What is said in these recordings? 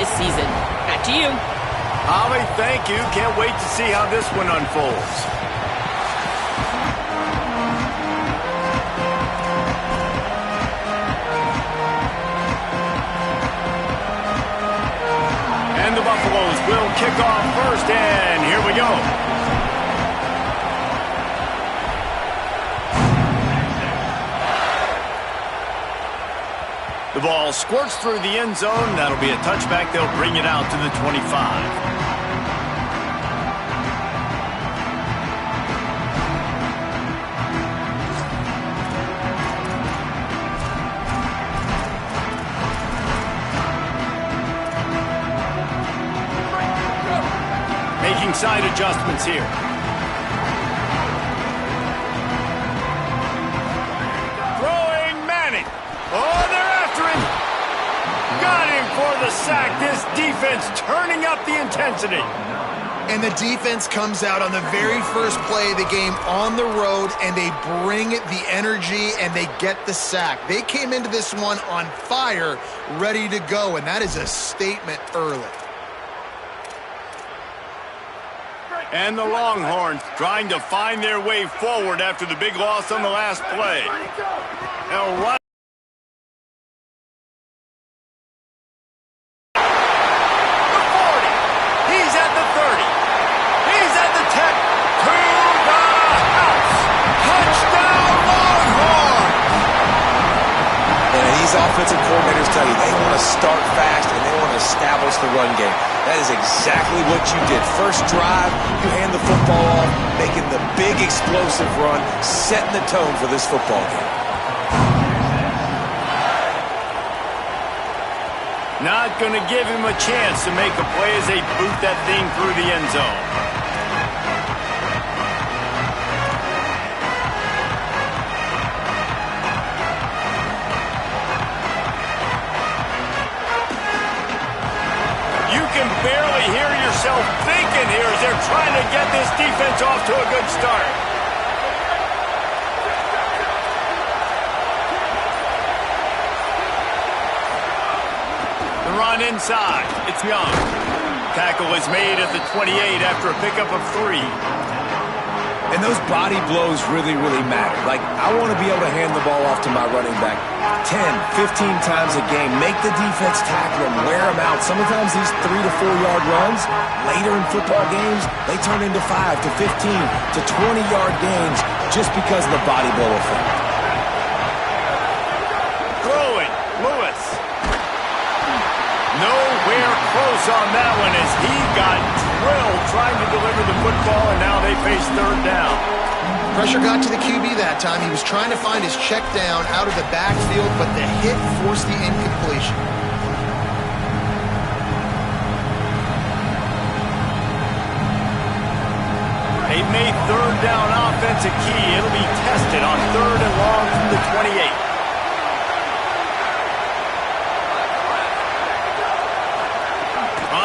this season. Back to you. Holly, thank you. Can't wait to see how this one unfolds. And the Buffaloes will kick off first, and here we go. The ball squirts through the end zone. That'll be a touchback. They'll bring it out to the 25. Making side adjustments here. Throwing Manning. Oh, they're after him. Got him for the sack. This defense turning up the intensity. And the defense comes out on the very first play of the game on the road, and they bring the energy, and they get the sack. They came into this one on fire, ready to go, and that is a statement early. And the Longhorns trying to find their way forward after the big loss on the last play. Now, right. The 40. He's at the 30. He's at the 10. To the house. Touchdown, Longhorns! And these offensive coordinators tell you they want to start fast and they want to establish the run game. That is exactly what you did. First drive, you hand the football off, making the big explosive run, setting the tone for this football game. Not going to give him a chance to make a play as they boot that thing through the end zone. You can barely hear yourself thinking here as they're trying to get this defense off to a good start. The run inside. It's Young. Tackle is made at the 28 after a pickup of 3. And those body blows really, really matter. Like, I want to be able to hand the ball off to my running back 10, 15 times a game. Make the defense tackle him, wear him out. Sometimes these 3 to 4 yard runs, later in football games, they turn into 5 to 15 to 20 yard gains just because of the body blow effect. Throwing, Lewis. Nowhere close on that one as he got drilled trying to deliver the football, and now they face third down. Pressure got to the QB that time. He was trying to find his check down out of the backfield, but the hit forced the incompletion. They've made third down offense a key. It'll be tested on third and long from the 28.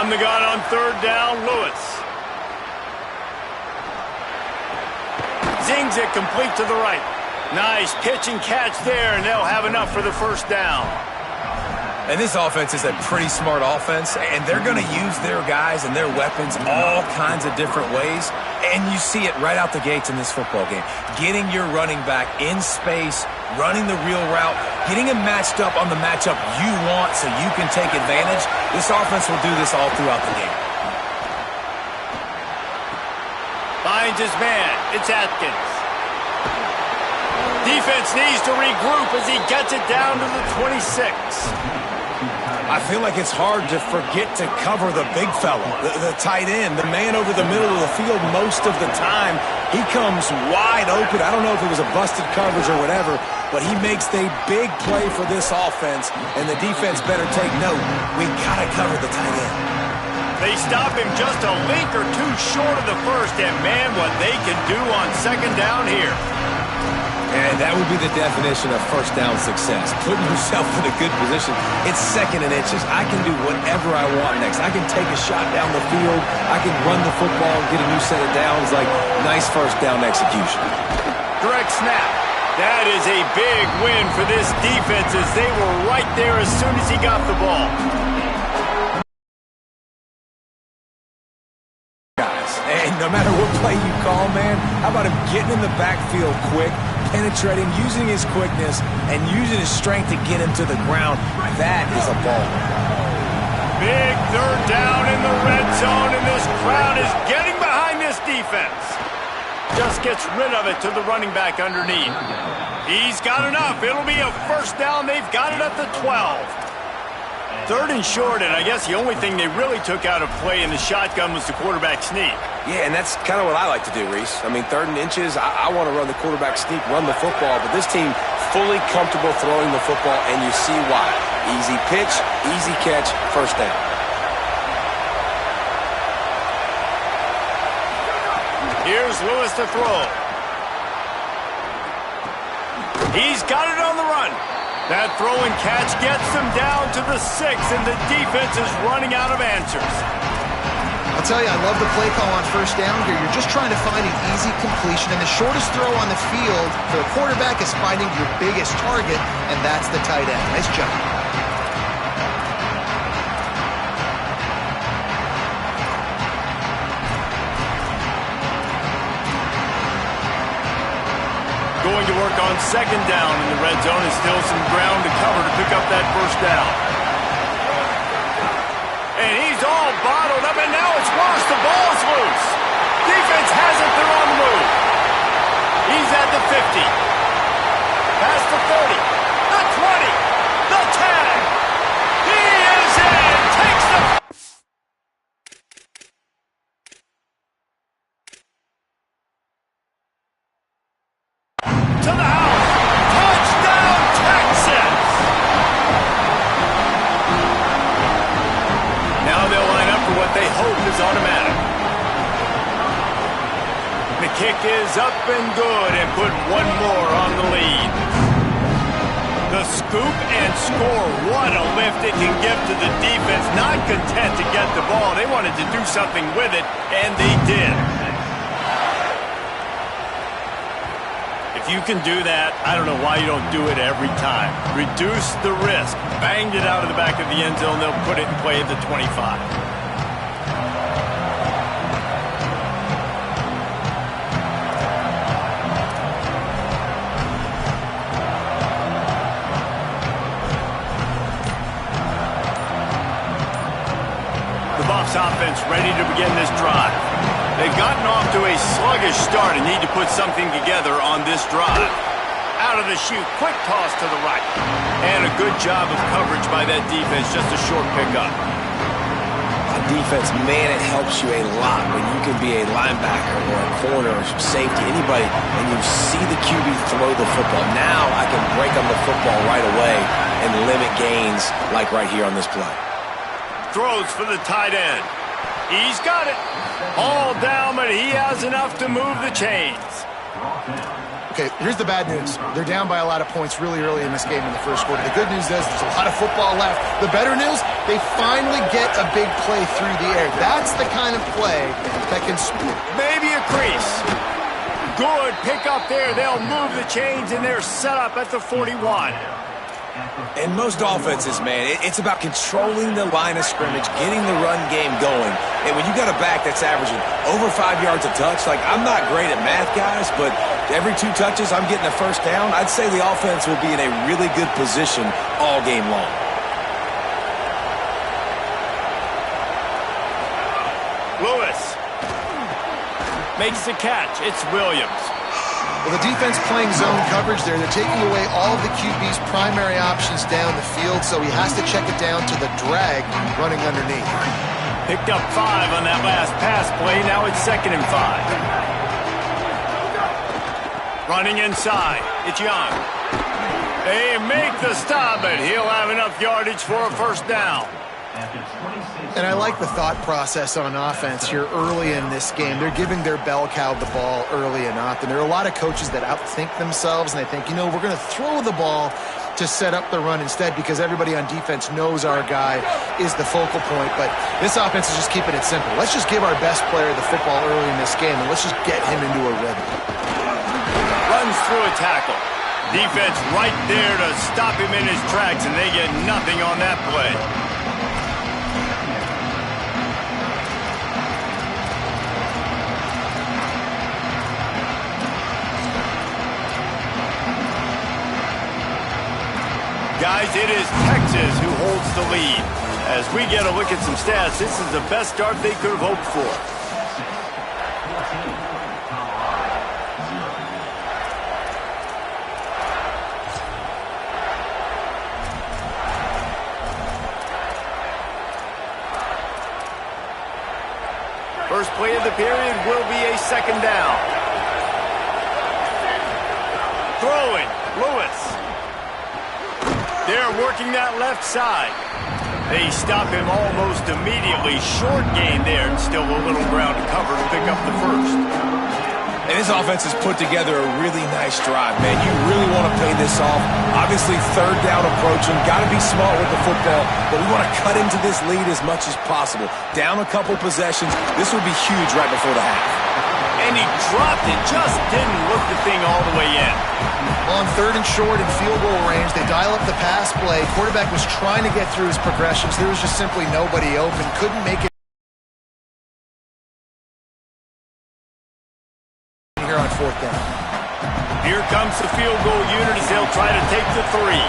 On the gun on third down, Lewis. Zings it complete to the right. Nice pitch and catch there, and they'll have enough for the first down. And this offense is a pretty smart offense, and they're going to use their guys and their weapons all kinds of different ways. And you see it right out the gates in this football game. Getting your running back in space, running the real route, getting him matched up on the matchup you want so you can take advantage. This offense will do this all throughout the game. Finds his man. It's Atkins. Defense needs to regroup as he gets it down to the 26. I feel like it's hard to forget to cover the big fella, the tight end, the man over the middle of the field most of the time. He comes wide open. I don't know if it was a busted coverage or whatever, but he makes the big play for this offense, and the defense better take note. We got to cover the tight end. They stop him just a link or two short of the first, and man, what they can do on second down here. And that would be the definition of first down success. Putting yourself in a good position. It's second and inches. I can do whatever I want next. I can take a shot down the field. I can run the football and get a new set of downs. Like, nice first down execution. Direct snap. That is a big win for this defense as they were right there as soon as he got the ball. And no matter what play you call, man, how about him getting in the backfield quick, penetrating, using his quickness, and using his strength to get him to the ground? That is a ball. Big third down in the red zone, and this crowd is getting behind this defense. Just gets rid of it to the running back underneath. He's got enough. It'll be a first down. They've got it at the 12. Third and short, and I guess the only thing they really took out of play in the shotgun was the quarterback sneak. Yeah, and that's kind of what I like to do, Reese. I mean, 3rd and inches, I want to run the quarterback sneak, run the football, but this team fully comfortable throwing the football, and you see why. Easy pitch, easy catch, first down. Here's Lewis to throw. He's got it on the run. That throw and catch gets them down to the 6, and the defense is running out of answers. I'll tell you, I love the play call on first down here. You're just trying to find an easy completion, and the shortest throw on the field for the quarterback is finding your biggest target, and that's the tight end. Nice job. Going to work on second down in the red zone, and still some ground to cover to pick up that first down. And he's all bottled up, and now it's lost. The ball's loose. Defense has it. They're on the move. He's at the 50. Past the 30. The 20. The 10. He is in. Takes the... to the house. Touchdown, Texans! Now they'll line up for what they hope is automatic. The kick is up and good, and put one more on the lead. The scoop and score. What a lift it can give to the defense. Not content to get the ball. They wanted to do something with it, and they did. If you can do that, I don't know why you don't do it every time. Reduce the risk. Banged it out of the back of the end zone. They'll put it in play at the 25. The Buffs offense ready to begin this drive. They've gotten off to a sluggish start and need to put something together on this drive. Out of the chute, quick toss to the right. And a good job of coverage by that defense, just a short pickup. On defense, man, it helps you a lot when you can be a linebacker or a corner or safety, anybody, and you see the QB throw the football. Now I can break on the football right away and limit gains like right here on this play. Throws for the tight end. He's got it. All down, but he has enough to move the chains. Okay, here's the bad news. They're down by a lot of points really early in this game in the first quarter. The good news is there's a lot of football left. The better news, they finally get a big play through the air. That's the kind of play that can... Maybe a crease. Good pick up there. They'll move the chains, and they're set up at the 41. In most offenses, man, it's about controlling the line of scrimmage, getting the run game going. And when you got a back that's averaging over 5 yards a touch, like, I'm not great at math, guys, but every 2 touches I'm getting a first down, I'd say the offense will be in a really good position all game long. Lewis makes the catch. It's Williams. Well, the defense playing zone coverage there. They're taking away all of the QB's primary options down the field, so he has to check it down to the drag running underneath. Picked up 5 on that last pass play. Now it's 2nd and 5. Running inside. It's Young. They make the stop, but he'll have enough yardage for a first down. And I like the thought process on offense here early in this game. They're giving their bell cow the ball early and often. There are a lot of coaches that outthink themselves, and they think, you know, we're going to throw the ball to set up the run instead because everybody on defense knows our guy is the focal point. But this offense is just keeping it simple. Let's just give our best player the football early in this game, and let's just get him into a rhythm. Runs through a tackle. Defense right there to stop him in his tracks, and they get nothing on that play. guys, it is Texas who holds the lead. As we get a look at some stats, this is the best start they could have hoped for. First play of the period will be a second down. Throwing, Lewis. They're working that left side. They stop him almost immediately. Short gain there, and still a little ground to cover to pick up the first. And this offense has put together a really nice drive, man. You really want to pay this off. Obviously, third down approaching. Got to be smart with the football, but we want to cut into this lead as much as possible. Down a couple possessions. This would be huge right before the half. And he dropped it. Just didn't look the thing all the way in. On third and short in field goal range, they dial up the pass play. Quarterback was trying to get through his progressions. There was just simply nobody open. Couldn't make it here on fourth down. Here comes the field goal unit as they'll try to take the three.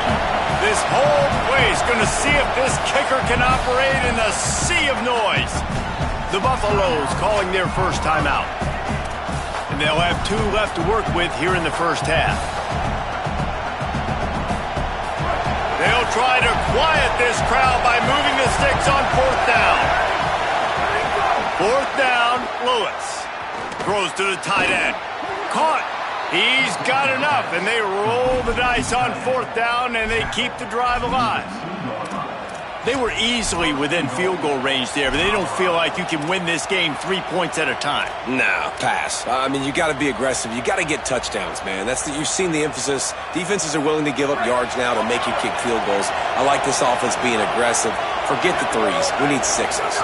This whole play is going to see if this kicker can operate in a sea of noise. The Buffaloes calling their first timeout. And they'll have 2 left to work with here in the first half. They'll try to quiet this crowd by moving the sticks on fourth down. Fourth down, Lewis. Throws to the tight end. Caught. He's got enough, and they roll the dice on fourth down, and they keep the drive alive. They were easily within field goal range there, but they don't feel like you can win this game 3 points at a time. No, pass. I mean, you got to be aggressive. You got to get touchdowns, man. You've seen the emphasis. Defenses are willing to give up yards now to make you kick field goals. I like this offense being aggressive. Forget the threes. We need sixes.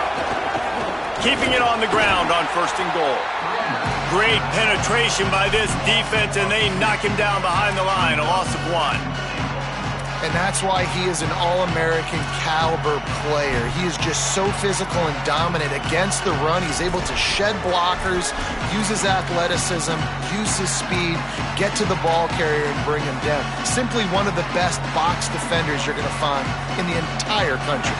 Keeping it on the ground on first and goal. Great penetration by this defense, and they knock him down behind the line. A loss of 1. And that's why he is an all-American caliber player. He is just so physical and dominant against the run. He's able to shed blockers, use his athleticism, use his speed, get to the ball carrier and bring him down. Simply one of the best box defenders you're going to find in the entire country.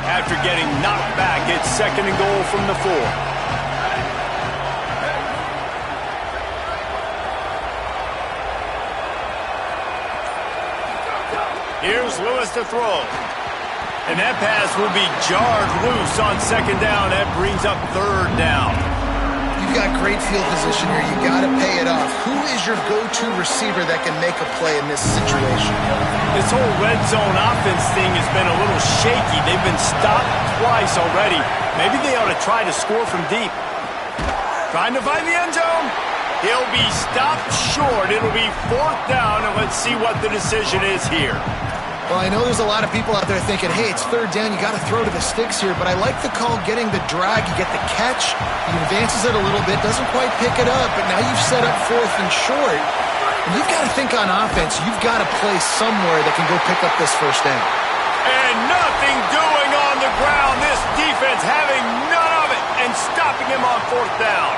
After getting knocked back, it's second and goal from the 4. Here's Lewis to throw. And that pass will be jarred loose on second down. That brings up third down. You've got great field position here. You got to pay it off. Who is your go-to receiver that can make a play in this situation? This whole red zone offense thing has been a little shaky. They've been stopped twice already. Maybe they ought to try to score from deep. Trying to find the end zone. He'll be stopped short. It'll be fourth down, and let's see what the decision is here. Well, I know there's a lot of people out there thinking, hey, it's third down, you got to throw to the sticks here, but I like the call getting the drag. You get the catch, he advances it a little bit, doesn't quite pick it up, but now you've set up fourth and short. And you've got to think on offense, you've got to play somewhere that can go pick up this first down. And nothing doing on the ground. This defense having none of it and stopping him on fourth down.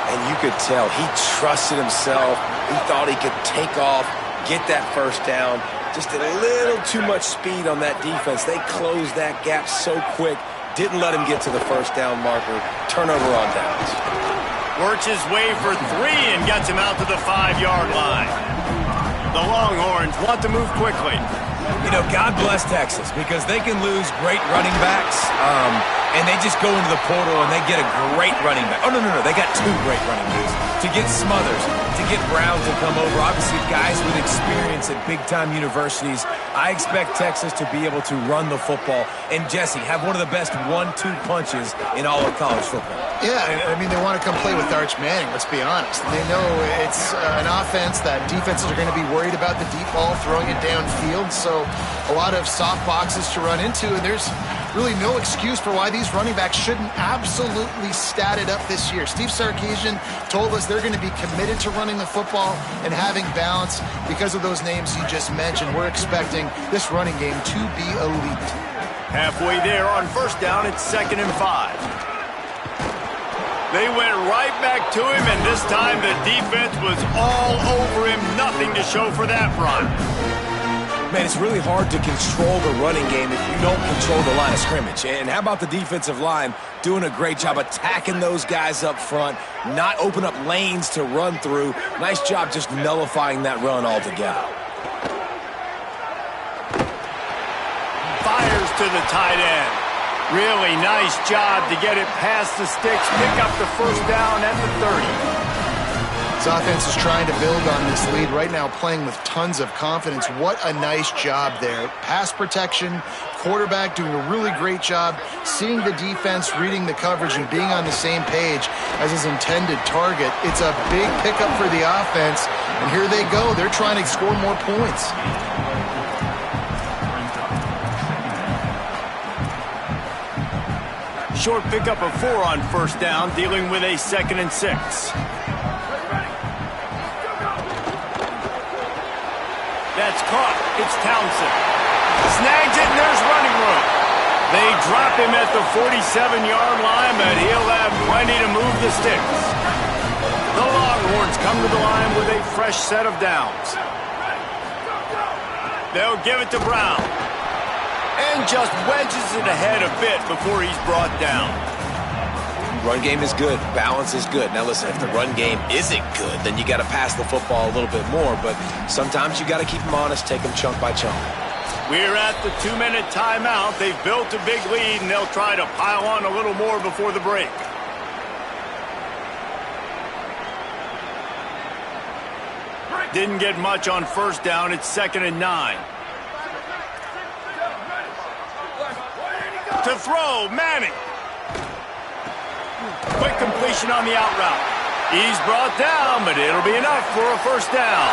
And you could tell he trusted himself. He thought he could take off, get that first down. Just a little too much speed on that defense. They closed that gap so quick. Didn't let him get to the first down marker. Turnover on downs. Works his way for 3 and gets him out to the 5-yard line. The Longhorns want to move quickly. You know, God bless Texas because they can lose great running backs, and they just go into the portal and they get a great running back. Oh, no, they got 2 great running backs. To get Smothers, to get Brown to come over, obviously guys with experience at big-time universities. I expect Texas to be able to run the football and, Jesse, have one of the best 1-2 punches in all of college football. Yeah, I mean, they want to come play with Arch Manning, let's be honest. They know it's an offense that defenses are going to be worried about the deep ball, throwing it downfield, so a lot of soft boxes to run into, and there's really no excuse for why these running backs shouldn't absolutely stat it up this year. Steve Sarkisian told us they're going to be committed to running the football and having balance because of those names you just mentioned. We're expecting this running game to be elite. Halfway there on first down, it's 2nd and 5. They went right back to him, and this time the defense was all over him. Nothing to show for that run. Man, it's really hard to control the running game if you don't control the line of scrimmage. And how about the defensive line doing a great job attacking those guys up front, not open up lanes to run through. Nice job just nullifying that run altogether. Fires to the tight end. Really nice job to get it past the sticks, pick up the first down at the 30. This offense is trying to build on this lead right now, playing with tons of confidence. What a nice job there. Pass protection, quarterback doing a really great job, seeing the defense, reading the coverage, and being on the same page as his intended target. It's a big pickup for the offense, and here they go. They're trying to score more points. Short pickup of 4 on first down, dealing with a 2nd and 6. That's caught. It's Townsend. Snags it, and there's running room. They drop him at the 47-yard line, but he'll have plenty to move the sticks. The Longhorns come to the line with a fresh set of downs. They'll give it to Brown. And just wedges it ahead a bit before he's brought down. Run game is good. Balance is good. Now listen, if the run game isn't good, then you got to pass the football a little bit more. But sometimes you got to keep them honest, take them chunk by chunk. We're at the 2-minute timeout. They've built a big lead, and they'll try to pile on a little more before the break. Didn't get much on first down. It's 2nd and 9. To throw, Manning. Quick completion on the out route. He's brought down, but it'll be enough for a first down.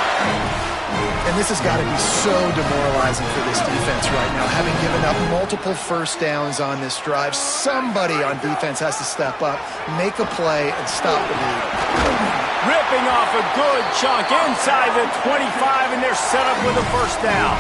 And this has got to be so demoralizing for this defense right now. Having given up multiple first downs on this drive, somebody on defense has to step up, make a play, and stop the lead. Ripping off a good chunk inside the 25, and they're set up with a first down.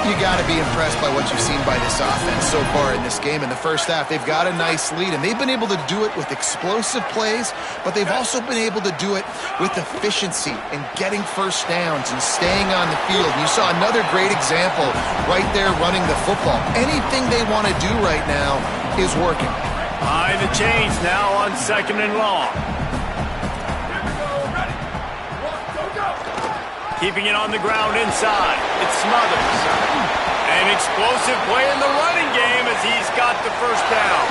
You got to be impressed by what you've seen by this offense so far in this game. In the first half, they've got a nice lead, and they've been able to do it with explosive plays, but they've also been able to do it with efficiency and getting first downs and staying on the field. And you saw another great example right there running the football. Anything they want to do right now is working. Behind the chains now on 2nd and long. Keeping it on the ground inside. It's Smothers. An explosive play in the running game as he's got the first down.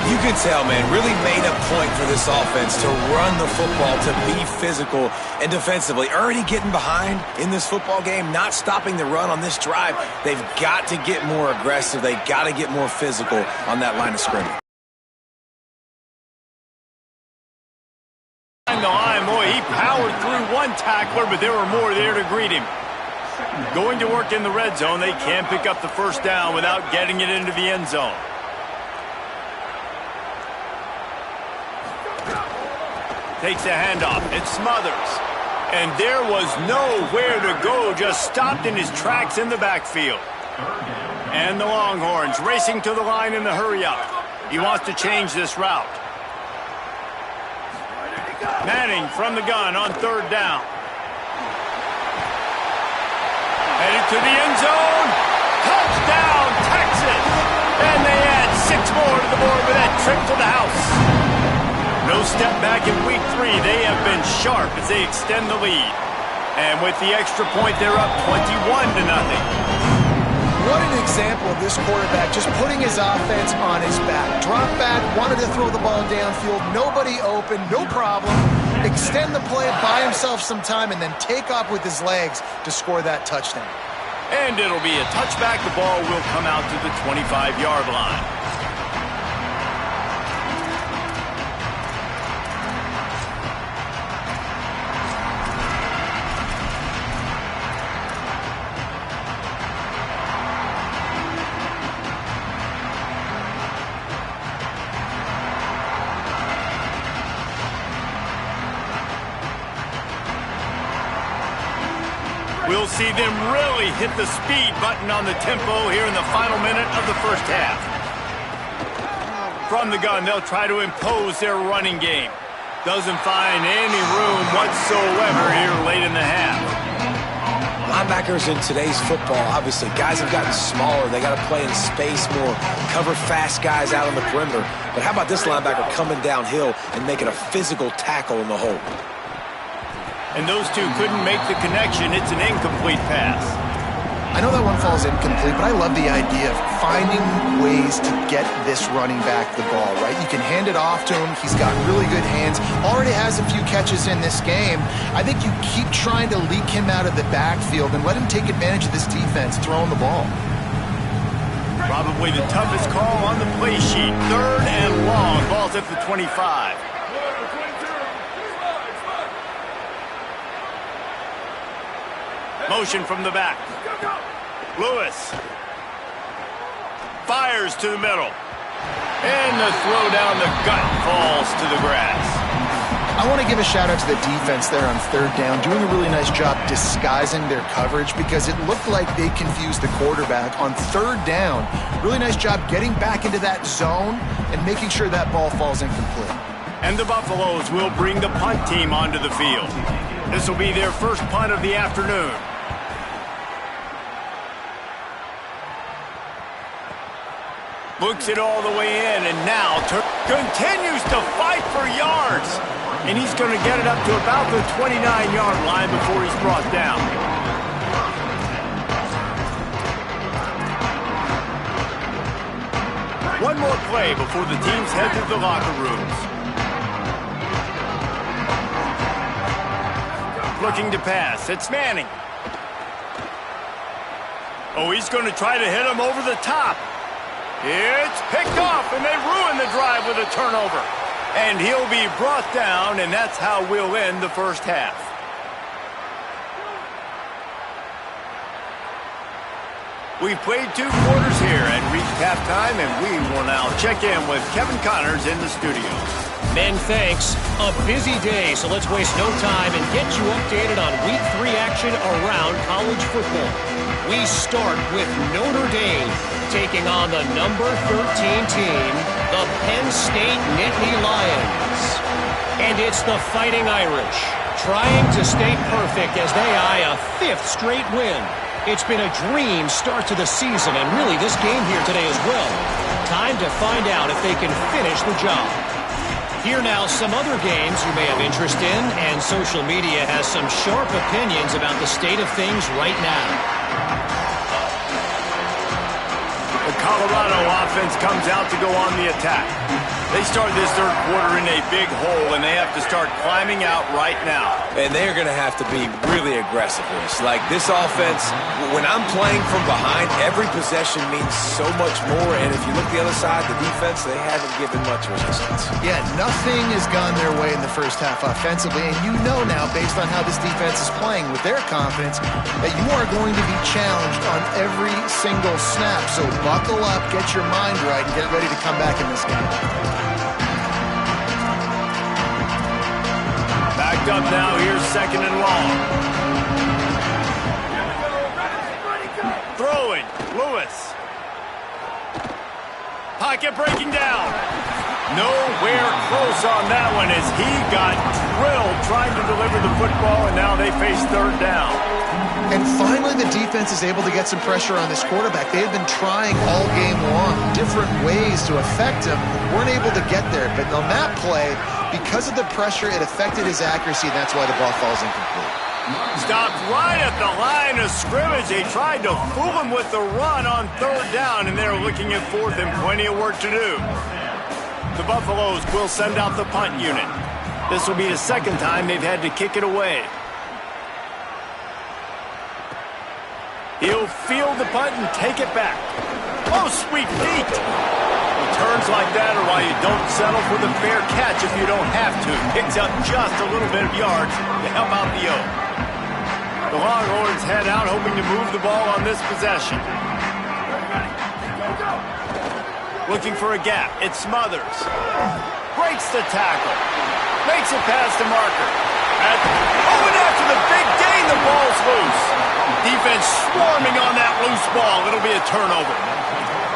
You can tell, man, really made a point for this offense to run the football, to be physical and defensively. Already getting behind in this football game, not stopping the run on this drive. They've got to get more aggressive. They've got to get more physical on that line of scrimmage. The line, boy, he powered through one tackler, but there were more there to greet him. Going to work in the red zone, they can pick up the first down without getting it into the end zone. Takes a handoff. It's Smothers. And there was nowhere to go, just stopped in his tracks in the backfield. And the Longhorns racing to the line in the hurry-up. He wants to change this route. Manning from the gun on 3rd down. Headed to the end zone. Touchdown, Texas! And they add 6 more to the board with that trip to the house. No step back in week 3. They have been sharp as they extend the lead. And with the extra point, they're up 21-0. What an example of this quarterback just putting his offense on his back. Drop back, wanted to throw the ball downfield, nobody open, no problem. Extend the play, buy himself some time, and then take off with his legs to score that touchdown. And it'll be a touchback. The ball will come out to the 25-yard line. We'll see them really hit the speed button on the tempo here in the final minute of the first half. From the gun, they'll try to impose their running game. Doesn't find any room whatsoever here late in the half. Linebackers in today's football, obviously, guys have gotten smaller. They got to play in space more, cover fast guys out on the perimeter. But how about this linebacker coming downhill and making a physical tackle in the hole? And those two couldn't make the connection. It's an incomplete pass. I know that one falls incomplete, but I love the idea of finding ways to get this running back the ball, right? You can hand it off to him. He's got really good hands. Already has a few catches in this game. I think you keep trying to leak him out of the backfield and let him take advantage of this defense throwing the ball. Probably the toughest call on the play sheet. 3rd and long. Ball's at the 25. Motion from the back. Lewis fires to the middle. And the throw down the gut falls to the grass. I want to give a shout out to the defense there on 3rd down, doing a really nice job disguising their coverage because it looked like they confused the quarterback on 3rd down. Really nice job getting back into that zone and making sure that ball falls incomplete. And the Buffaloes will bring the punt team onto the field. This will be their first punt of the afternoon. Looks it all the way in, and now continues to fight for yards. And he's going to get it up to about the 29-yard line before he's brought down. One more play before the teams head to the locker rooms. Looking to pass. It's Manning. Oh, he's going to try to hit him over the top. It's picked off, and they ruin the drive with a turnover. And he'll be brought down, and that's how we'll end the first half. We've played 2 quarters here and reached halftime, and we will now check in with Kevin Connors in the studio. Men, thanks. A busy day, so let's waste no time and get you updated on Week 3 action around college football. We start with Notre Dame taking on the number 13 team, the Penn State Nittany Lions. And it's the Fighting Irish trying to stay perfect as they eye a 5th straight win. It's been a dream start to the season, and really this game here today as well. Time to find out if they can finish the job. Here now some other games you may have interest in, and social media has some sharp opinions about the state of things right now. The Colorado offense comes out to go on the attack. They start this 3rd quarter in a big hole, and they have to start climbing out right now. And they're going to have to be really aggressive with us. Like this offense, when I'm playing from behind, every possession means so much more. And if you look the other side, the defense, they haven't given much resistance. Yeah, nothing has gone their way in the first half offensively. And you know now, based on how this defense is playing with their confidence, that you are going to be challenged on every single snap. So buckle up, get your mind right, and get ready to come back in this game. Backed up now, here's 2nd and long. Throwing, Lewis. Pocket breaking down. Nowhere close on that one as he got drilled trying to deliver the football, and now they face 3rd down. And finally, the defense is able to get some pressure on this quarterback. They had been trying all game long, different ways to affect him. Weren't able to get there. But on that play, because of the pressure, it affected his accuracy, and that's why the ball falls incomplete. Stopped right at the line of scrimmage. They tried to fool him with the run on 3rd down, and they're looking at 4th and plenty of work to do. The Buffaloes will send out the punt unit. This will be the 2nd time they've had to kick it away. He'll field the punt and take it back. Oh, sweet feet. Returns like that are why you don't settle for the fair catch if you don't have to. Picks up just a little bit of yards to help out the O. The Longhorns head out hoping to move the ball on this possession. Looking for a gap. It Smothers. Breaks the tackle. Makes it past the marker. And after the big gain, the ball's loose. Defense swarming on that loose ball. It'll be a turnover.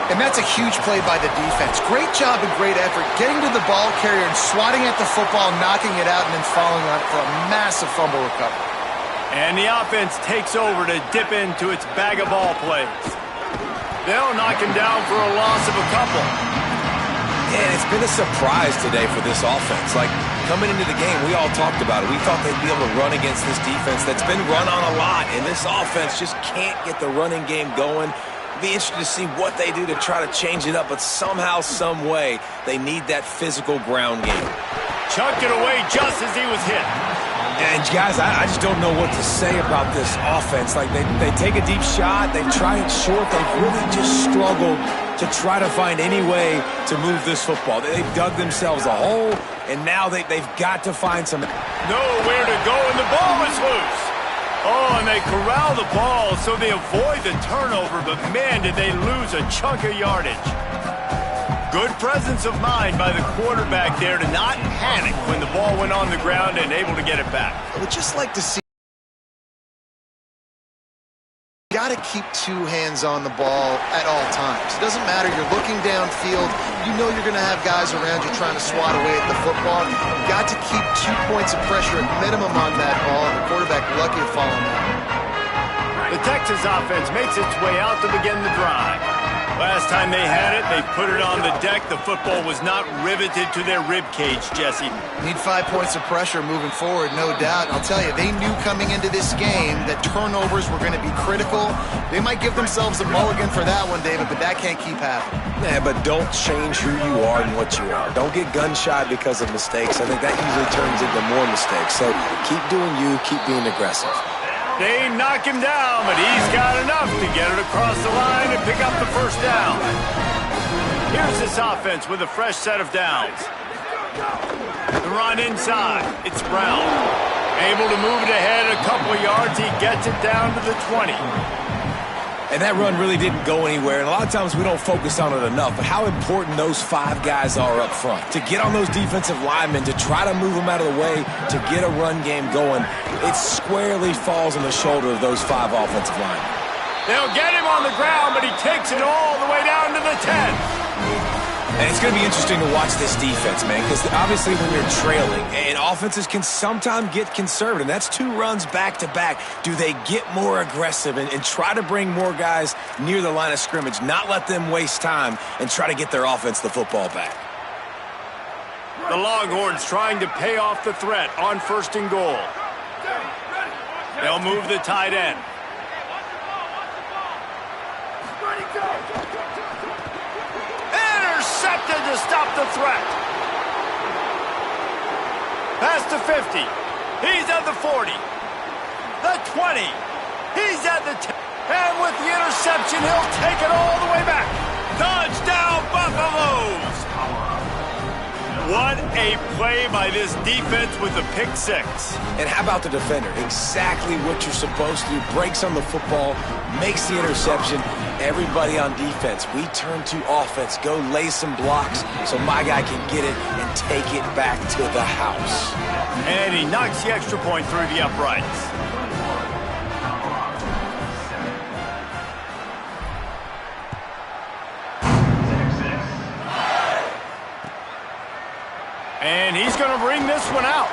And that's a huge play by the defense. Great job and great effort getting to the ball carrier and swatting at the football, knocking it out, and then falling on it for a massive fumble recovery. And the offense takes over to dip into its bag of ball plays. They'll knock him down for a loss of a couple. And it's been a surprise today for this offense. Like, coming into the game, we all talked about it. We thought they'd be able to run against this defense that's been run on a lot, and this offense just can't get the running game going. Be interested to see what they do to try to change it up, but somehow, some way, they need that physical ground game. Chucked it away just as he was hit. And guys, I just don't know what to say about this offense. Like, they take a deep shot, they try it short, they've really just struggled to try to find any way to move this football. They've dug themselves a hole, and now they've got to find some... Nowhere to go, and the ball is loose. Oh, and they corral the ball so they avoid the turnover, but man, did they lose a chunk of yardage. Good presence of mind by the quarterback there to not panic when the ball went on the ground and able to get it back. I would just like to see... You got to keep two hands on the ball at all times. It doesn't matter. You're looking downfield. You know you're going to have guys around you trying to swat away at the football. You've got to keep 2 points of pressure at minimum on that ball, and the quarterback lucky to fall on that. The Texas offense makes its way out to begin the drive. Last time they had it, they put it on the deck. The football was not riveted to their rib cage, Jesse. Need 5 points of pressure moving forward, no doubt. And I'll tell you, they knew coming into this game that turnovers were going to be critical. They might give themselves a mulligan for that one, David, but that can't keep happening. Yeah, but don't change who you are and what you are. Don't get gun-shy because of mistakes. I think that usually turns into more mistakes. So keep doing you, keep being aggressive. They knock him down, but he's got enough to get it across the line and pick up the first down. Here's this offense with a fresh set of downs. The run inside. It's Brown. Able to move it ahead a couple of yards. He gets it down to the 20. And that run really didn't go anywhere. And a lot of times we don't focus on it enough. But how important those 5 guys are up front. To get on those defensive linemen, to try to move them out of the way, to get a run game going, it squarely falls on the shoulder of those 5 offensive linemen. They'll get him on the ground, but he takes it all the way down to the 10. And it's going to be interesting to watch this defense, man, because obviously when you're trailing, and offenses can sometimes get conservative, and that's 2 runs back-to-back. Do they get more aggressive and try to bring more guys near the line of scrimmage, not let them waste time, and try to get their offense the football back? The Longhorns trying to pay off the threat on 1st and goal. They'll move the tight end. Intercepted to stop the threat. Past the 50. He's at the 40. The 20. He's at the 10. And with the interception, he'll take it all the way back. Touchdown, Buffaloes! What a play by this defense with the pick 6. And how about the defender? Exactly what you're supposed to do. Breaks on the football, makes the interception. Everybody on defense, we turn to offense. Go lay some blocks so my guy can get it and take it back to the house. And he knocks the extra point through the uprights. And he's going to bring this one out.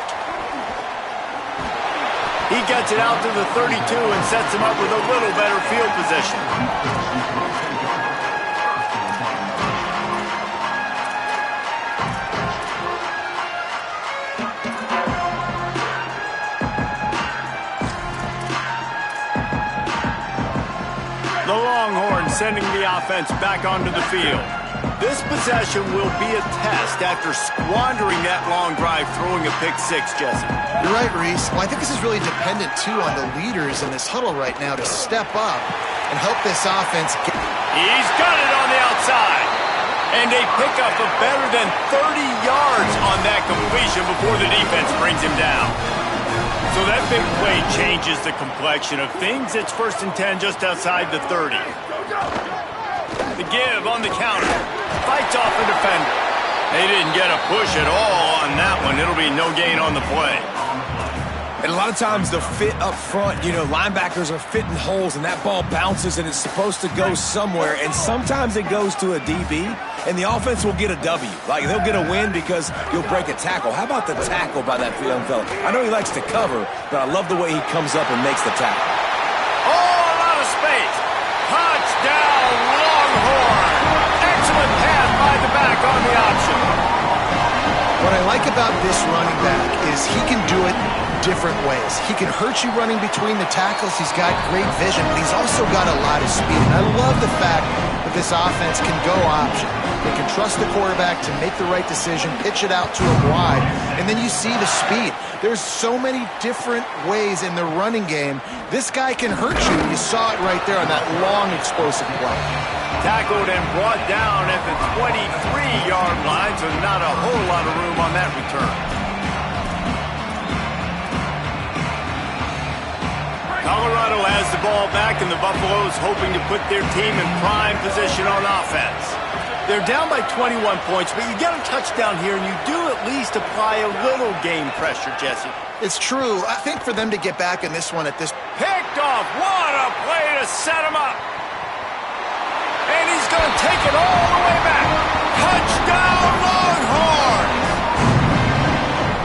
He gets it out to the 32 and sets him up with a little better field position. The Longhorns sending the offense back onto the field. This possession will be a test after squandering that long drive throwing a pick 6, Jesse. You're right, Reese. Well, I think this is really dependent, too, on the leaders in this huddle right now to step up and help this offense get... He's got it on the outside. And they pick up a better than 30 yards on that completion before the defense brings him down. So that big play changes the complexion of things. It's 1st and 10 just outside the 30. The give on the counter. Fights off a defender. They didn't get a push at all on that one. It'll be no gain on the play. And a lot of times the fit up front, linebackers are fitting holes and that ball bounces and it's supposed to go somewhere. And sometimes it goes to a DB and the offense will get a W. Like they'll get a win because you'll break a tackle. How about the tackle by that young fella? I know he likes to cover, but I love the way he comes up and makes the tackle. Oh, a lot of space. Touchdown, Longhorn. Excellent pass by the back on the option. What I like about this running back is he can do it different ways. He can hurt you running between the tackles. He's got great vision, but he's also got a lot of speed. And I love the fact that this offense can go option. They can trust the quarterback to make the right decision, pitch it out to him wide, and then you see the speed. There's so many different ways in the running game. This guy can hurt you. You saw it right there on that long, explosive play. Tackled and brought down at the 23-yard line, so not a whole lot of room on that return. Colorado has the ball back, and the Buffaloes hoping to put their team in prime position on offense. They're down by 21 points, but you get a touchdown here, and you do at least apply a little game pressure, Jesse. It's true. I think for them to get back in this one at this... Picked off. What a play to set him up. And he's going to take it all the way back. Touchdown, Longhorn!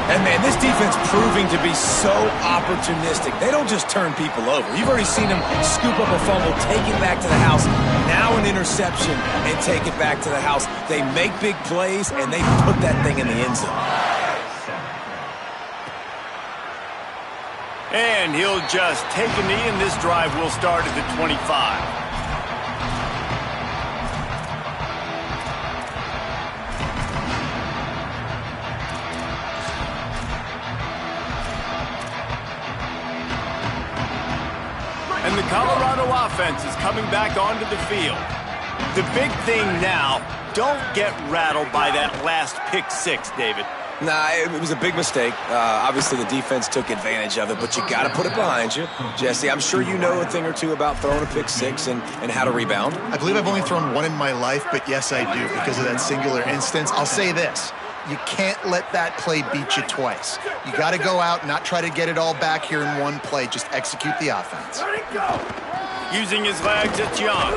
And, man, this defense proving to be so opportunistic. They don't just turn people over. You've already seen them scoop up a fumble, take it back to the house, now an interception, and take it back to the house. They make big plays, and they put that thing in the end zone. And he'll just take a knee, and this drive will start at the 25. And the Colorado offense is coming back onto the field. The big thing now, don't get rattled by that last pick six, David. Nah, it was a big mistake. Obviously, the defense took advantage of it, but you got to put it behind you. Jesse, I'm sure you know a thing or two about throwing a pick six and how to rebound. I believe I've only thrown one in my life, but yes, I do because of that singular instance. I'll say this. You can't let that play beat you twice. You got to go out and not try to get it all back here in one play. Just execute the offense. Using his legs, it's Young.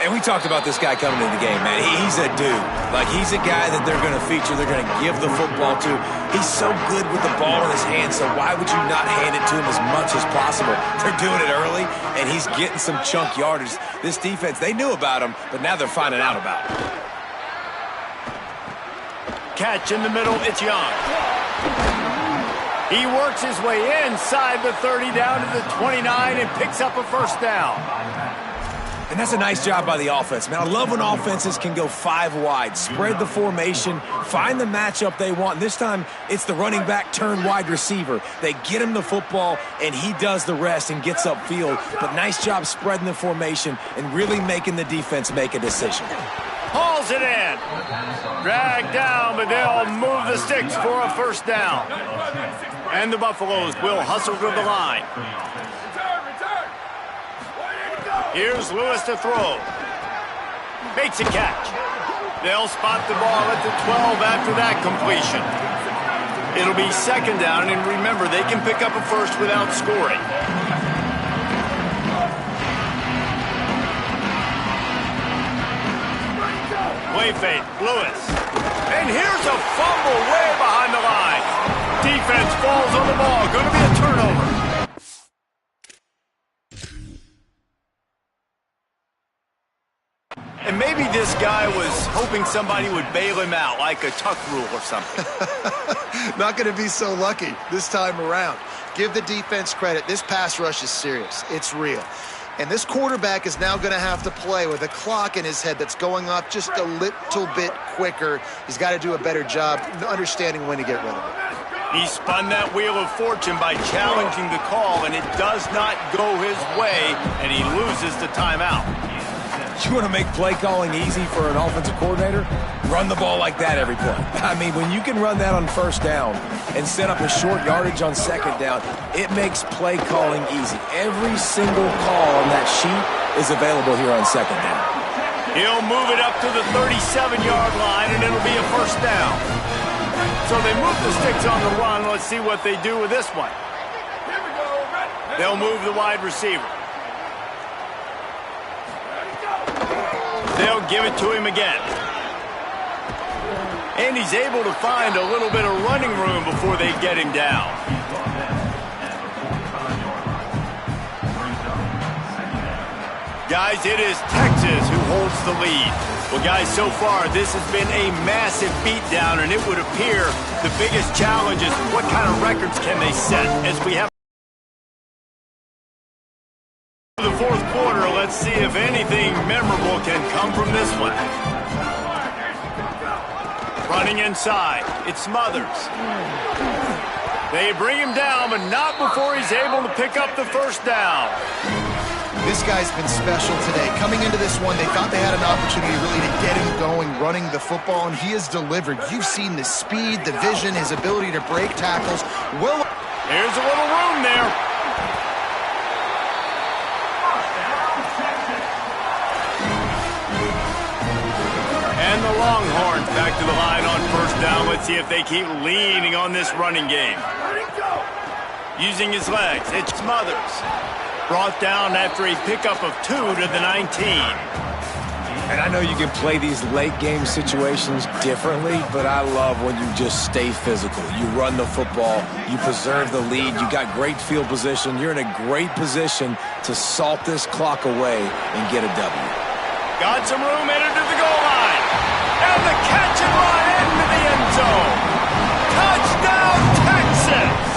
And we talked about this guy coming into the game, man. He's a dude. Like, he's a guy that they're going to feature, they're going to give the football to. He's so good with the ball in his hand, so why would you not hand it to him as much as possible? They're doing it early, and he's getting some chunk yardage. This defense, they knew about him, but now they're finding out about him. Catch in the middle, it's Young. He works his way inside the 30 down to the 29 and picks up a first down. And that's a nice job by the offense, man. I love when offenses can go five wide, spread the formation, find the matchup they want. And this time, it's the running back turned wide receiver. They get him the football, and he does the rest and gets upfield. But nice job spreading the formation and really making the defense make a decision. Hauls it in. Dragged down, but they'll move the sticks for a first down. And the Buffaloes will hustle to the line. Here's Lewis to throw. Makes a catch. They'll spot the ball at the 12 after that completion. It'll be second down, and remember, they can pick up a first without scoring. Play fake, Lewis. And here's a fumble way behind the line. Defense falls on the ball. Going to be a turnover. And maybe this guy was hoping somebody would bail him out, like a tuck rule or something. Not going to be so lucky this time around. Give the defense credit. This pass rush is serious. It's real. And this quarterback is now going to have to play with a clock in his head that's going up just a little bit quicker. He's got to do a better job understanding when to get rid of it. He spun that wheel of fortune by challenging the call, and it does not go his way, and he loses the timeout. You want to make play calling easy for an offensive coordinator? Run the ball like that every play. I mean, when you can run that on first down and set up a short yardage on second down, it makes play calling easy. Every single call on that sheet is available here on second down. He'll move it up to the 37-yard line, and it'll be a first down. So they move the sticks on the run. Let's see what they do with this one. They'll move the wide receiver. They'll give it to him again. And he's able to find a little bit of running room before they get him down. Guys, it is Texas who holds the lead. Well, guys, so far, this has been a massive beatdown, and it would appear the biggest challenge is what kind of records can they set as we have the fourth quarter. Let's see if anything memorable can come from this one. Running inside, it's Smothers. They bring him down, but not before he's able to pick up the first down. This guy's been special today. Coming into this one, they thought they had an opportunity really to get him going, running the football, and he has delivered. You've seen the speed, the vision, his ability to break tackles. Well, here's a little room there. And the Longhorns back to the line on first down. Let's see if they keep leaning on this running game. Using his legs, it's Smothers. Brought down after a pickup of 2 to the 19. And I know you can play these late game situations differently, but I love when you just stay physical. You run the football, you preserve the lead, you got great field position, you're in a great position to salt this clock away and get a W. Got some room headed to the goal line. And the catch and run into the end zone. Touchdown, Texas!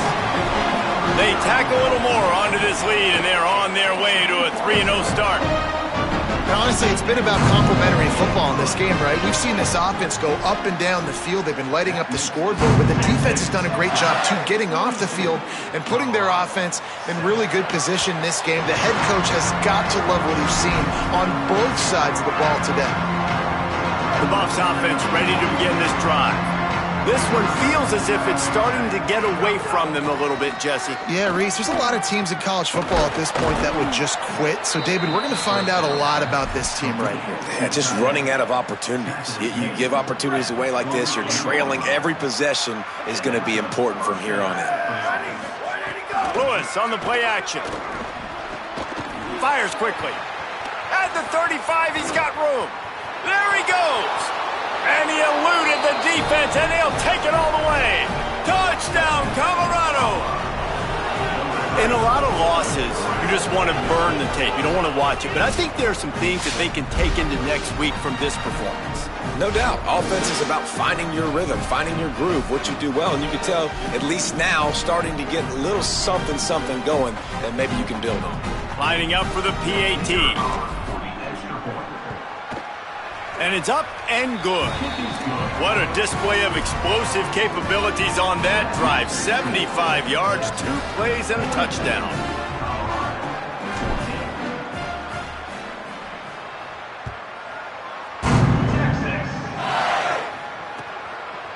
They tack a little more onto this lead, and they're on their way to a 3-0 start. Now, honestly, it's been about complementary football in this game, right? We've seen this offense go up and down the field. They've been lighting up the scoreboard, but the defense has done a great job, too, getting off the field and putting their offense in really good position in this game. The head coach has got to love what he's seen on both sides of the ball today. The Buffs offense ready to begin this drive. This one feels as if it's starting to get away from them a little bit, Jesse. Yeah, Reese, there's a lot of teams in college football at this point that would just quit. So, David, we're going to find out a lot about this team right here. Yeah, just running out of opportunities. You give opportunities away like this, you're trailing every possession is going to be important from here on in. Lewis on the play action. Fires quickly. At the 35, he's got room. There he goes. And he eluded the defense, and he'll take it all the way. Touchdown, Colorado! In a lot of losses, you just want to burn the tape. You don't want to watch it. But I think there are some things that they can take into next week from this performance. No doubt. Offense is about finding your rhythm, finding your groove, what you do well. And you can tell, at least now, starting to get a little something going that maybe you can build on. Lining up for the PAT. And it's up and good. What a display of explosive capabilities on that drive. 75 yards, 2 plays, and a touchdown.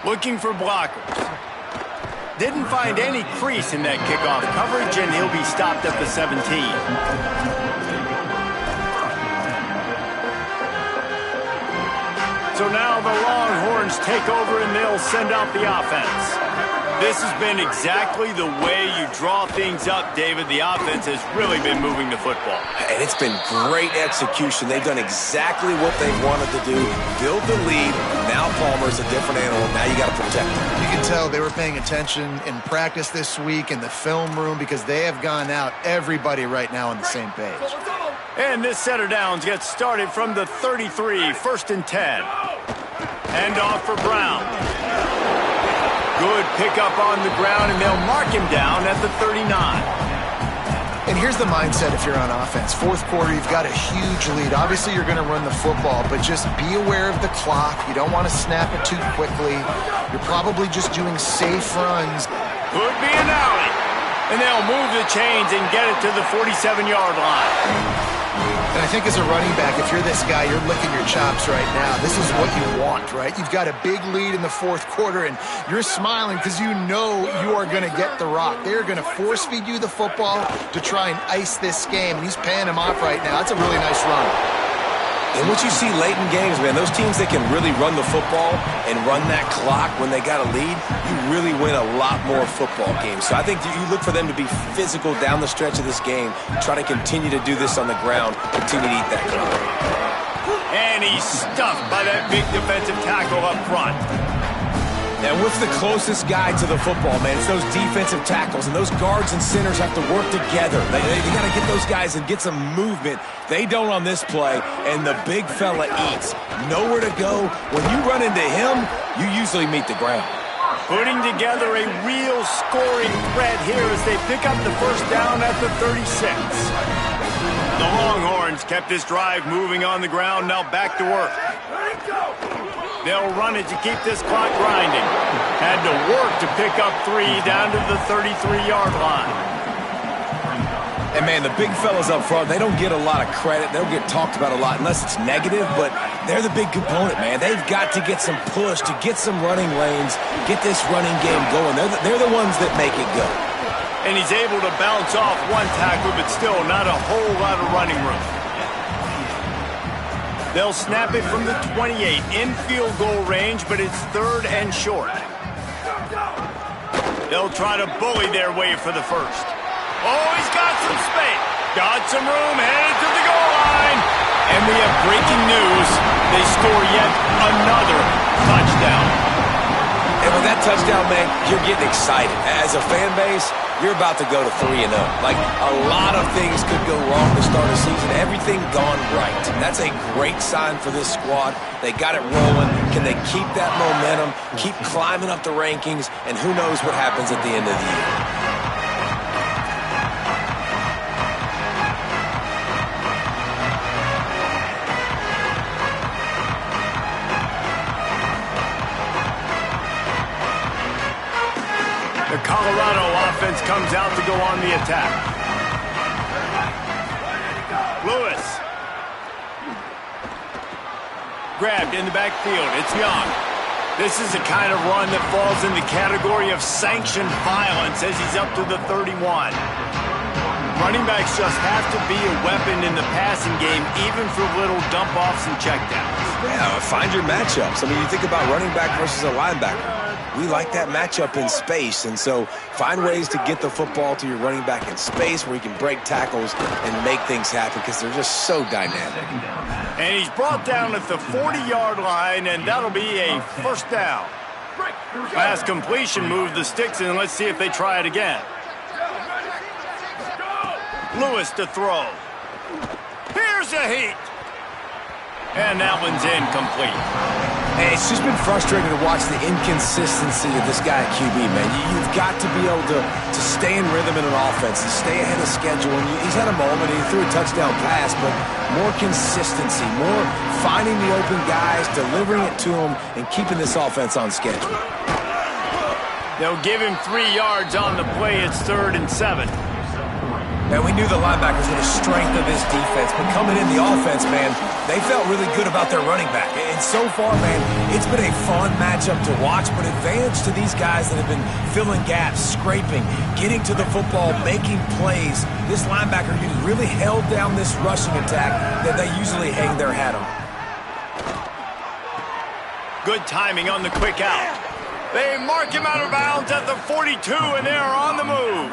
Looking for blockers. Didn't find any crease in that kickoff coverage, and he'll be stopped at the 17. So now the Longhorns take over and they'll send out the offense. This has been exactly the way you draw things up, David. The offense has really been moving the football. And it's been great execution. They've done exactly what they wanted to do. Build the lead. Now Palmer's a different animal. Now you got to protect him. You can tell they were paying attention in practice this week in the film room because they have gone out, everybody right now on the same page. And this set of downs gets started from the 33, 1st and 10. Hand off for Brown. Good pickup on the ground, and they'll mark him down at the 39. And here's the mindset if you're on offense. Fourth quarter, you've got a huge lead. Obviously, you're going to run the football, but just be aware of the clock. You don't want to snap it too quickly. You're probably just doing safe runs. Could be an alley. And they'll move the chains and get it to the 47-yard line. And I think as a running back, if you're this guy, you're licking your chops right now. This is what you want, right? You've got a big lead in the fourth quarter, and you're smiling because you know you are going to get the rock. They're going to force-feed you the football to try and ice this game, and he's paying him off right now. That's a really nice run. And what you see late in games, man, those teams that can really run the football and run that clock when they got a lead, you really win a lot more football games. So I think you look for them to be physical down the stretch of this game, try to continue to do this on the ground, continue to eat that clock. And he's stuffed by that big defensive tackle up front. Now, what's the closest guy to the football, man? It's those defensive tackles, and those guards and centers have to work together. They got to get those guys and get some movement. They don't on this play, and the big fella eats. Nowhere to go. When you run into him, you usually meet the ground. Putting together a real scoring threat here as they pick up the first down at the 36. The Longhorns kept this drive moving on the ground, now back to work. They'll run it to keep this clock grinding. Had to work to pick up 3 down to the 33-yard line. And, man, the big fellas up front, they don't get a lot of credit. They don't get talked about a lot unless it's negative, but they're the big component, man. They've got to get some push, to get some running lanes, get this running game going. They're the ones that make it go. And he's able to bounce off one tackle, but still not a whole lot of running room. They'll snap it from the 28 in field goal range, but it's 3rd and short. They'll try to bully their way for the first. Oh, he's got some space. Got some room, headed to the goal line. And we have breaking news. They score yet another touchdown. And with that touchdown, man, you're getting excited. As a fan base, you're about to go to 3-0. Like, a lot of things could go wrong to start a season. Everything gone right. That's a great sign for this squad. They got it rolling. Can they keep that momentum, keep climbing up the rankings, and who knows what happens at the end of the year. The Colorado offense comes out to go on the attack. Lewis. Grabbed in the backfield. It's Young. This is the kind of run that falls in the category of sanctioned violence as he's up to the 31. Running backs just have to be a weapon in the passing game, even for little dump-offs and checkdowns. Yeah, find your matchups. I mean, you think about running back versus a linebacker. We like that matchup in space, and so find ways to get the football to your running back in space where you can break tackles and make things happen because they're just so dynamic. And he's brought down at the 40-yard line, and that'll be a first down. Pass completion, move the sticks, and let's see if they try it again. Lewis to throw. Here's a heat. And that one's incomplete. And it's just been frustrating to watch the inconsistency of this guy at QB, man. You've got to be able to stay in rhythm in an offense and stay ahead of schedule. And he's had a moment, he threw a touchdown pass, but more consistency, more finding the open guys, delivering it to them, and keeping this offense on schedule. They'll give him 3 yards on the play. It's 3rd and 7. And we knew the linebackers were the strength of this defense, but coming in the offense, man, they felt really good about their running back. And so far, man, it's been a fun matchup to watch, but advantage to these guys that have been filling gaps, scraping, getting to the football, making plays. This linebacker really held down this rushing attack that they usually hang their hat on. Good timing on the quick out. They mark him out of bounds at the 42, and they are on the move.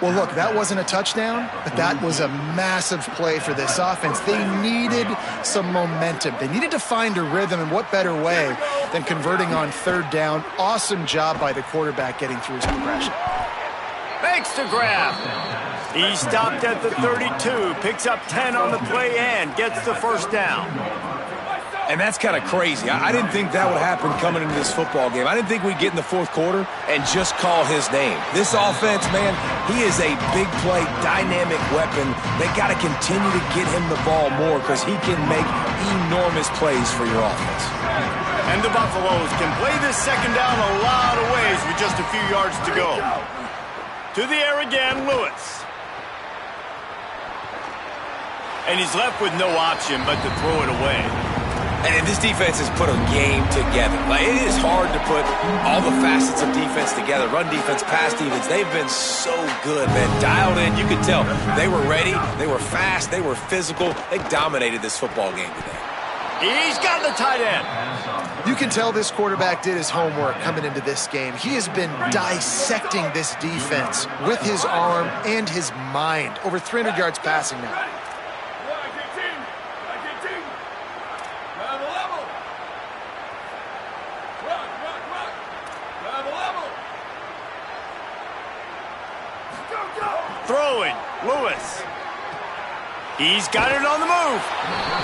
Well, look, that wasn't a touchdown, but that was a massive play for this offense. They needed some momentum. They needed to find a rhythm, and what better way than converting on 3rd down. Awesome job by the quarterback getting through his progression. Makes the grab. He stopped at the 32, picks up 10 on the play and gets the first down. And that's kind of crazy. I didn't think that would happen coming into this football game. I didn't think we'd get in the 4th quarter and just call his name. This offense, man, he is a big play, dynamic weapon. They got to continue to get him the ball more because he can make enormous plays for your offense. And the Buffaloes can play this second down a lot of ways with just a few yards to go. To the air again, Lewis. And he's left with no option but to throw it away. And this defense has put a game together. Like, it is hard to put all the facets of defense together. Run defense, pass defense. They've been so good, man. Dialed in. You could tell they were ready. They were fast. They were physical. They dominated this football game today. He's got the tight end. You can tell this quarterback did his homework coming into this game. He has been dissecting this defense with his arm and his mind. Over 300 yards passing now. Throwing, Lewis. He's got it on the move.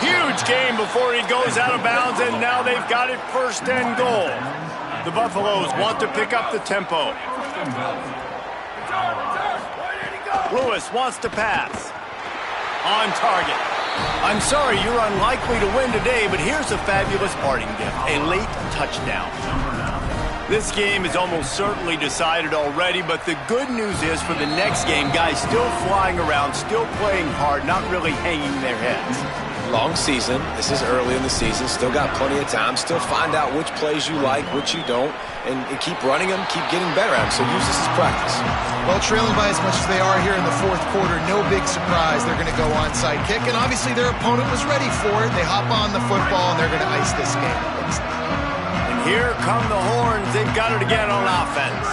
Huge game before he goes out of bounds, and now they've got it 1st and goal. The Buffaloes want to pick up the tempo. Lewis wants to pass. On target. I'm sorry you're unlikely to win today, but here's a fabulous parting gift. A late touchdown. This game is almost certainly decided already, but the good news is for the next game, guys still flying around, still playing hard, not really hanging their heads. Long season. This is early in the season. Still got plenty of time. Still find out which plays you like, which you don't, and keep running them, keep getting better at them. So use this as practice. Well, trailing by as much as they are here in the 4th quarter, no big surprise. They're going to go onside kick, and obviously their opponent was ready for it. They hop on the football, and they're going to ice this game. Here come the horns. They've got it again on offense.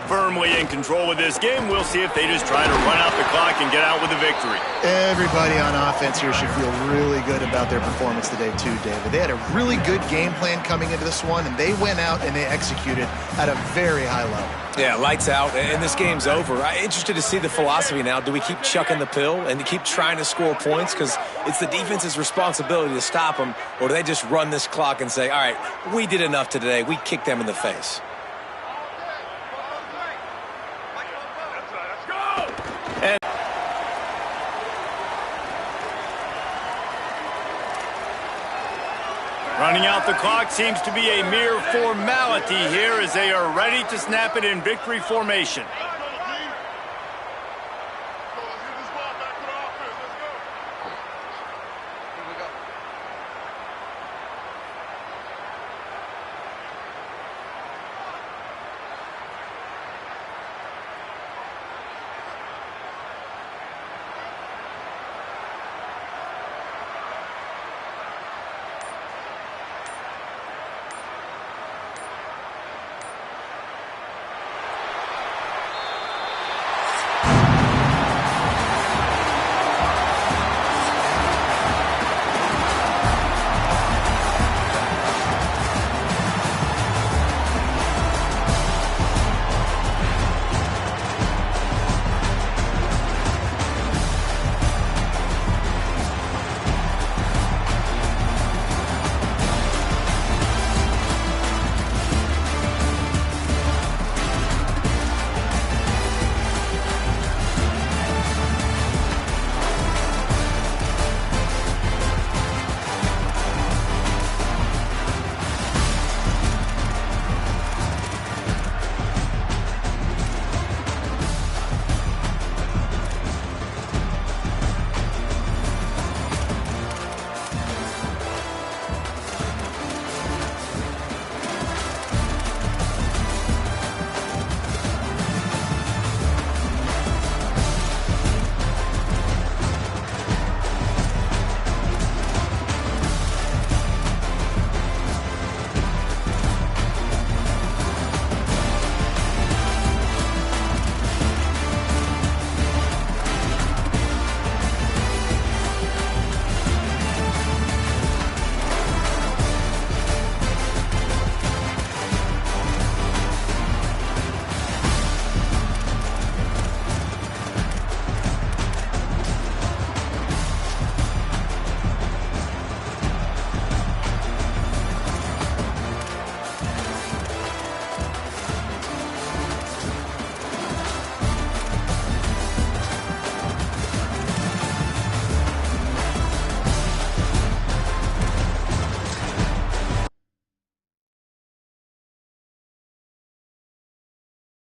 Firmly in control of this game. We'll see if they just try to run out the clock and get out with a victory. Everybody on offense here should feel really good about their performance today too, David. They had a really good game plan coming into this one, and they went out and they executed at a very high level. Yeah, lights out, and this game's over. I'm interested to see the philosophy now. Do we keep chucking the pill and keep trying to score points because it's the defense's responsibility to stop them, or do they just run this clock and say, all right, we did enough today. We kicked them in the face. And running out the clock seems to be a mere formality here as they are ready to snap it in victory formation.